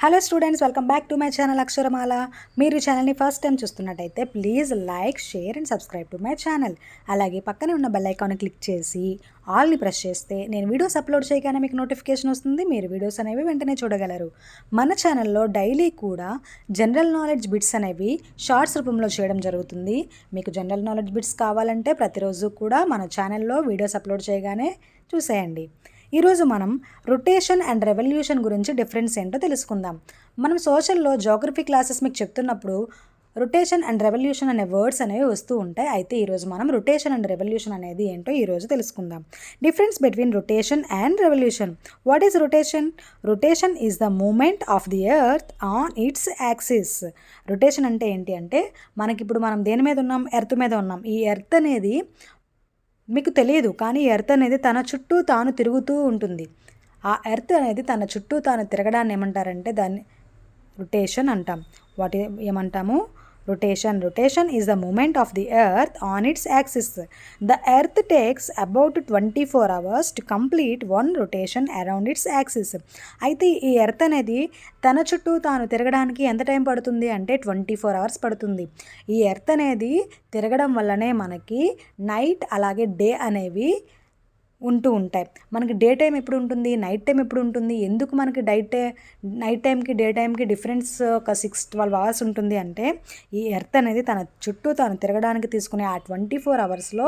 Hello students, welcome back to my channel Aksharamala. మీరు ఈ ఛానల్ని ఫస్ట్ టైం చూస్తున్నట్టయితే please like, share and subscribe to my channel. అలాగే పక్కనే ఉన్న బెల్ ఐకాన్ని క్లిక్ చేసి ఆల్ని ప్రెస్ చేస్తే నేను వీడియోస్ అప్లోడ్ చేయగానే మీకు నోటిఫికేషన్ వస్తుంది. మీరు వీడియోస్ అనేవి వెంటనే చూడగలరు. మన ఛానల్లో డైలీ కూడా జనరల్ నాలెడ్జ్ బిట్స్ అనేవి షార్ట్స్ రూపంలో చేయడం జరుగుతుంది. మీకు జనరల్ నాలెడ్జ్ బిట్స్ కావాలంటే ప్రతిరోజు కూడా మన ఛానల్లో వీడియోస్ అప్లోడ్ చేయగానే చూసేయండి. ఈరోజు మనం రొటేషన్ అండ్ రెవల్యూషన్ గురించి డిఫరెన్స్ ఏంటో తెలుసుకుందాం. మనం సోషల్లో జోగ్రఫీ క్లాసెస్ మీకు చెప్తున్నప్పుడు రొటేషన్ అండ్ రెవల్యూషన్ అనే వర్డ్స్ అనేవి వస్తూ ఉంటాయి. అయితే ఈరోజు మనం రొటేషన్ అండ్ రెవల్యూషన్ అనేది ఏంటో ఈరోజు తెలుసుకుందాం. Difference between rotation and revolution. What is rotation? Rotation is the moment of the earth on its axis. Rotation అంటే ఏంటి అంటే మనకిప్పుడు మనం దేని మీద ఉన్నాం? ఎర్త్ మీద ఉన్నాం. ఈ ఎర్త్ అనేది మీకు తెలియదు, కానీ ఎర్త్ అనేది తన చుట్టూ తాను తిరుగుతూ ఉంటుంది. ఆ ఎర్త్ అనేది తన చుట్టూ తాను తిరగడాన్ని ఏమంటారంటే దాన్ని రొటేషన్ అంటాం. ఏమంటాము? Rotation is the movement of the earth on its axis. The earth takes about 24 hours to complete one rotation around its axis. అయితే ఈ ఎర్త్ అనేది తన చుట్టూ తాను తిరగడానికి ఎంత టైం పడుతుంది అంటే 24 అవర్స్ పడుతుంది. ఈ ఎర్త్ అనేది తిరగడం వల్లనే మనకి నైట్ అలాగే డే అనేవి ఉంటూ ఉంటాయి. మనకి డే టైం ఎప్పుడు ఉంటుంది, నైట్ టైం ఎప్పుడు ఉంటుంది? ఎందుకు మనకి నైట్ టైంకి డే టైంకి డిఫరెన్స్ ఒక 6-12 అవర్స్ ఉంటుంది అంటే ఈ ఎర్త్ అనేది తన చుట్టూ తాను తిరగడానికి తీసుకునే ఆ 24 అవర్స్లో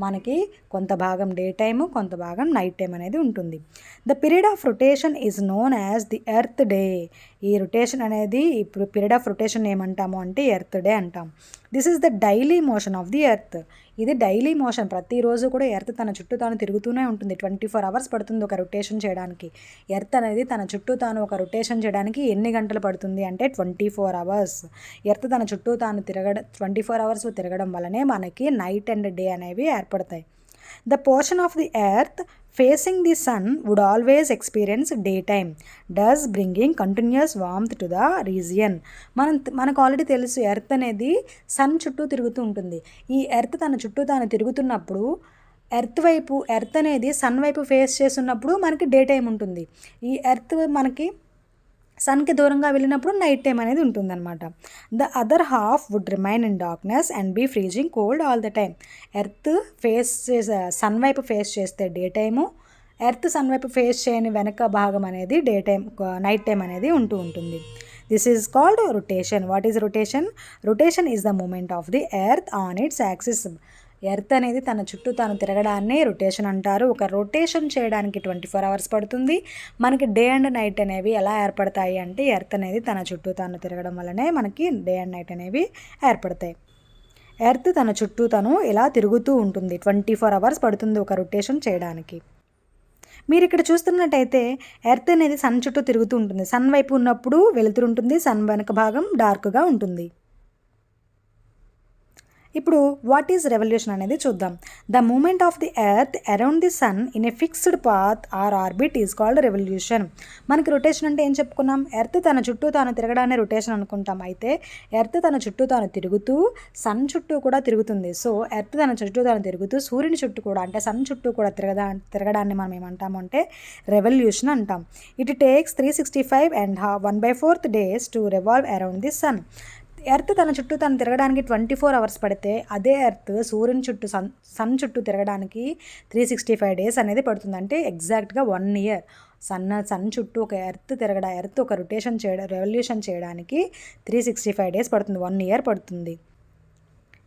మనకి కొంత భాగం డే టైము, కొంత భాగం నైట్ టైం అనేది ఉంటుంది. The period of rotation is known as the earth day. ఈ రొటేషన్ అనేది ఇప్పుడు పీరియడ్ ఆఫ్ రొటేషన్ ఏమంటాము అంటే ఎర్త్ డే అంటాం. This is the daily motion of the earth. ఇది డైలీ మోషన్. ప్రతిరోజు కూడా ఎర్త్ తన చుట్టూ తాను తిరుగుతూనే ఉంటుంది. 24 అవర్స్ పడుతుంది ఒక రొటేషన్ చేయడానికి. ఎర్త్ అనేది తన చుట్టూ తాను ఒక రొటేషన్ చేయడానికి ఎన్ని గంటలు పడుతుంది అంటే 24 అవర్స్. ఎర్త్ తన చుట్టూ తాను 24 అవర్స్ తిరగడం వల్లనే మనకి నైట్ అండ్ డే అనేవి ఏర్పడతాయి. The portion of the earth facing the sun would always experience daytime, thus bringing continuous warmth to the region. మనకు ఆల్రెడీ తెలుసు ఎర్త్ అనేది సన్ చుట్టూ తిరుగుతూ ఉంటుంది. ఈ ఎర్త్ తన చుట్టూ తాను తిరుగుతున్నప్పుడు ఎర్త్ అనేది సన్ వైపు ఫేస్ చేస్తున్నప్పుడు మనకి డే టైం ఉంటుంది. ఈ ఎర్త్ మనకి సన్కి దూరంగా వెళ్ళినప్పుడు నైట్ టైం అనేది ఉంటుందన్నమాట. The other half would remain in darkness and be freezing cold all the time. Earth sun వైపు ఫేస్ చేస్తే డే టైము, ఎర్త్ సన్ వైపు ఫేస్ చేయని వెనక భాగం అనేది నైట్ టైం అనేది ఉంటుంది. This is called rotation. What is rotation? Rotation is the moment of the earth on its axis. Earth అనేది తన చుట్టూ తాను తిరగడాన్ని రొటేషన్ అంటారు. ఒక రొటేషన్ చేయడానికి 24 అవర్స్ పడుతుంది. మనకి డే అండ్ నైట్ అనేవి ఎలా ఏర్పడతాయి అంటే ఎర్త్ అనేది తన చుట్టూ తాను తిరగడం వల్లనే మనకి డే అండ్ నైట్ అనేవి ఏర్పడతాయి. ఎర్త్ తన చుట్టూ తను ఇలా తిరుగుతూ ఉంటుంది. 24 అవర్స్ పడుతుంది ఒక రొటేషన్ చేయడానికి. మీరు ఇక్కడ చూస్తున్నట్టయితే ఎర్త్ అనేది సన్ చుట్టూ తిరుగుతూ ఉంటుంది. సన్ వైపు ఉన్నప్పుడు వెలుతురు ఉంటుంది, సన్ వెనక భాగం డార్క్గా ఉంటుంది. ఇప్పుడు వాట్ ఈజ్ రెవల్యూషన్ అనేది చూద్దాం. The moment of the earth around the sun in a fixed path or orbit is called revolution. మనకి రొటేషన్ అంటే ఏం చెప్పుకున్నాం? ఎర్త్ తన చుట్టూ తాను తిరగడాన్ని రొటేషన్ అనుకుంటాం. అయితే ఎర్త్ తన చుట్టూ తాను తిరుగుతూ సన్ చుట్టూ కూడా తిరుగుతుంది. సో ఎర్త్ తన చుట్టూ తాను తిరుగుతూ సూర్యుని చుట్టూ కూడా అంటే సన్ చుట్టూ కూడా తిరగడాన్ని మనం ఏమంటాము అంటే రెవల్యూషన్ అంటాం. It takes 365 and 1/4 days to revolve around the sun. Earth తన చుట్టూ తను తిరగడానికి 24 అవర్స్ పడితే అదే ఎర్త్ సూర్యుని చుట్టూ సన్ చుట్టూ తిరగడానికి 365 days అనేది పడుతుంది. అంటే ఎగ్జాక్ట్గా 1 year. సన్ చుట్టూ ఒక ఎర్త్ ఒక రెవల్యూషన్ చేయడానికి 365 days పడుతుంది. 1 year పడుతుంది.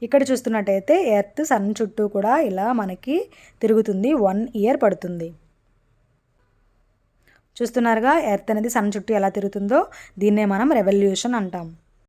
ఇక్కడ చూస్తున్నట్టయితే ఎర్త్ సన్ చుట్టూ కూడా ఇలా మనకి తిరుగుతుంది. 1 year పడుతుంది. చూస్తున్నారుగా ఎర్త్ అనేది సన్ చుట్టూ ఎలా తిరుగుతుందో. దీన్నే మనం రెవల్యూషన్ అంటాం.